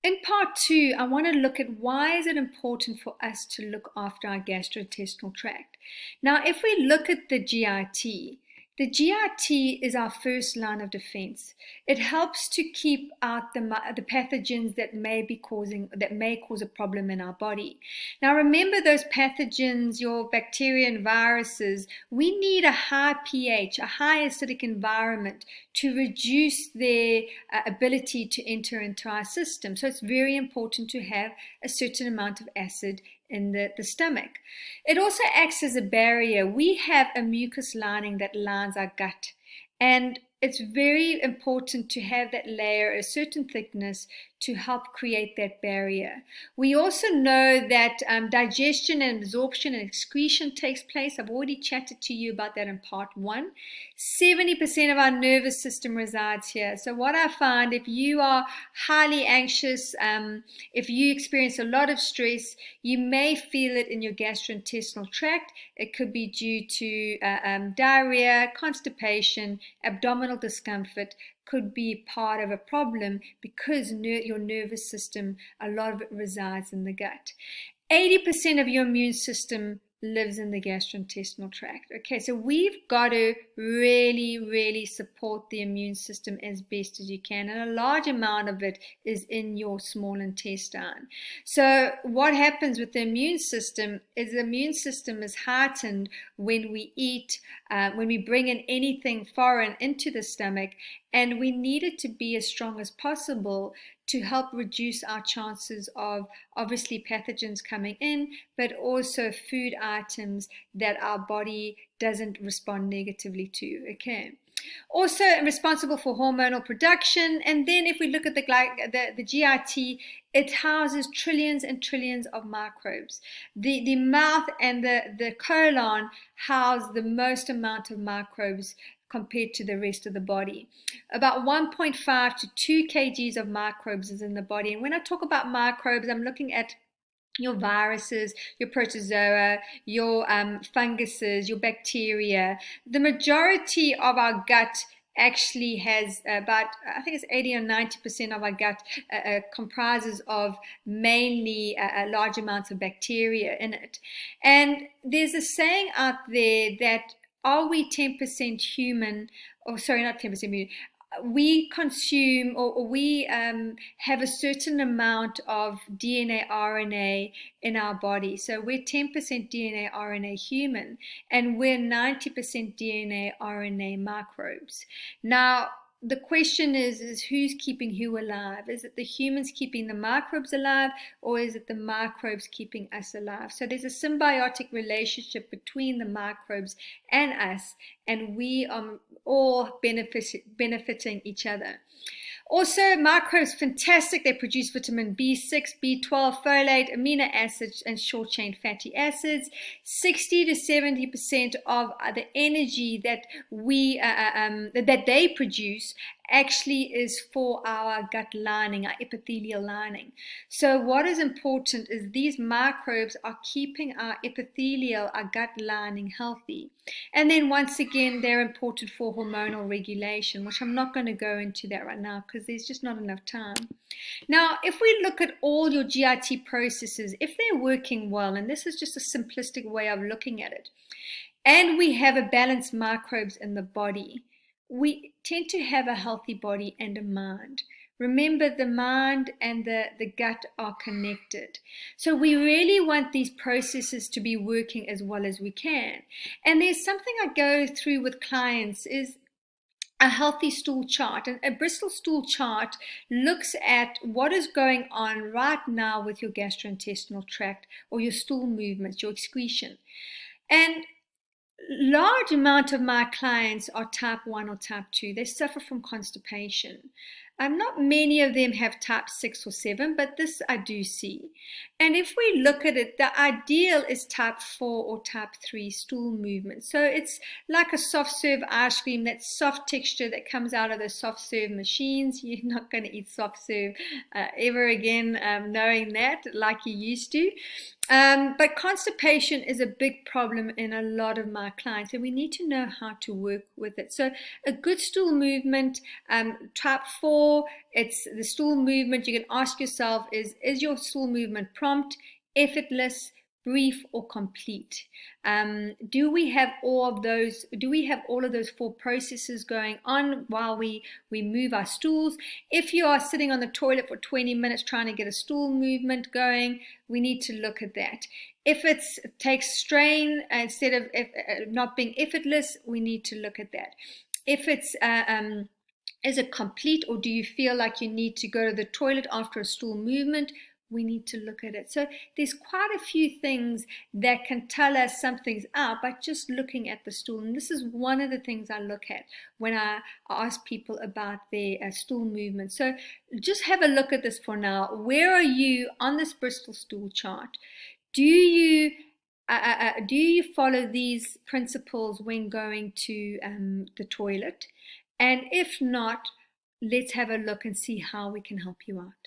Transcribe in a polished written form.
In part two, I want to look at why is it important for us to look after our gastrointestinal tract. Now, if we look at the GIT is our first line of defense. It helps to keep out the pathogens that may cause a problem in our body. Now, remember those pathogens, your bacteria and viruses, we need a high pH, a high acidic environment to reduce their ability to enter into our system. So it's very important to have a certain amount of acid in the stomach. It also acts as a barrier. We have a mucus lining that lines our gut, and it's very important to have that layer a certain thickness to help create that barrier. We also know that digestion and absorption and excretion takes place. I've already chatted to you about that in part one. 70% of our nervous system resides here. So what I find, if you are highly anxious, if you experience a lot of stress, you may feel it in your gastrointestinal tract. It could be due to diarrhea, constipation, abdominal discomfort, could be part of a problem because your nervous system, a lot of it resides in the gut. 80% of your immune system lives in the gastrointestinal tract. Okay, so we've got to really support the immune system as best as you can, and a large amount of it is in your small intestine. So what happens with the immune system is the immune system is heightened when we eat, when we bring in anything foreign into the stomach, and we need it to be as strong as possible to help reduce our chances of obviously pathogens coming in, but also food items that our body doesn't respond negatively to. Okay. Also responsible for hormonal production. And then if we look at the GIT, it houses trillions and trillions of microbes. The mouth and the colon house the most amount of microbes compared to the rest of the body. About 1.5 to 2 kgs of microbes is in the body. And when I talk about microbes, I'm looking at your viruses, your protozoa, your funguses, your bacteria. The majority of our gut actually has about, I think it's 80 or 90% of our gut comprises of mainly large amounts of bacteria in it. And there's a saying out there that are we 10% human, or sorry, not 10% human, we consume or we have a certain amount of DNA, RNA in our body. So we're 10% DNA, RNA human, and we're 90% DNA, RNA microbes. Now, the question is who's keeping who alive? Is it the humans keeping the microbes alive, or is it the microbes keeping us alive? So there's a symbiotic relationship between the microbes and us, and we are all benefiting each other. Also, microbes, fantastic. They produce vitamin B6, B12, folate, amino acids, and short-chain fatty acids. 60 to 70% of the energy that that they produce actually is for our gut lining, our epithelial lining. So what is important is these microbes are keeping our epithelial, our gut lining healthy. And then once again, they're important for hormonal regulation, which I'm not going to go into that right now because there's just not enough time. Now, if we look at all your GIT processes, if they're working well, and this is just a simplistic way of looking at it, and we have a balanced microbes in the body, we tend to have a healthy body and a mind. Remember, the mind and the gut are connected. So we really want these processes to be working as well as we can. And there's something I go through with clients is a healthy stool chart. And a Bristol stool chart looks at what is going on right now with your gastrointestinal tract or your stool movements, your excretion. And large amount of my clients are type 1 or type 2. They suffer from constipation. Not many of them have type 6 or 7, but this I do see. And if we look at it, the ideal is type 4 or type 3 stool movement. So it's like a soft serve ice cream, that soft texture that comes out of the soft serve machines. You're not going to eat soft serve ever again, knowing that like you used to. But constipation is a big problem in a lot of my clients, and we need to know how to work with it. So a good stool movement, type 4 or it's the stool movement, you can ask yourself, is your stool movement prompt, effortless, brief, or complete? Do we have all of those? Do we have all of those 4 processes going on while we move our stools? If you are sitting on the toilet for 20 minutes trying to get a stool movement going, we need to look at that. If it takes strain instead of not being effortless, we need to look at that. If it's is it complete, or do you feel like you need to go to the toilet after a stool movement? We need to look at it. So there's quite a few things that can tell us something's up by just looking at the stool. And this is one of the things I look at when I ask people about their stool movement. So just have a look at this for now. Where are you on this Bristol stool chart? Do you follow these principles when going to the toilet? And if not, let's have a look and see how we can help you out.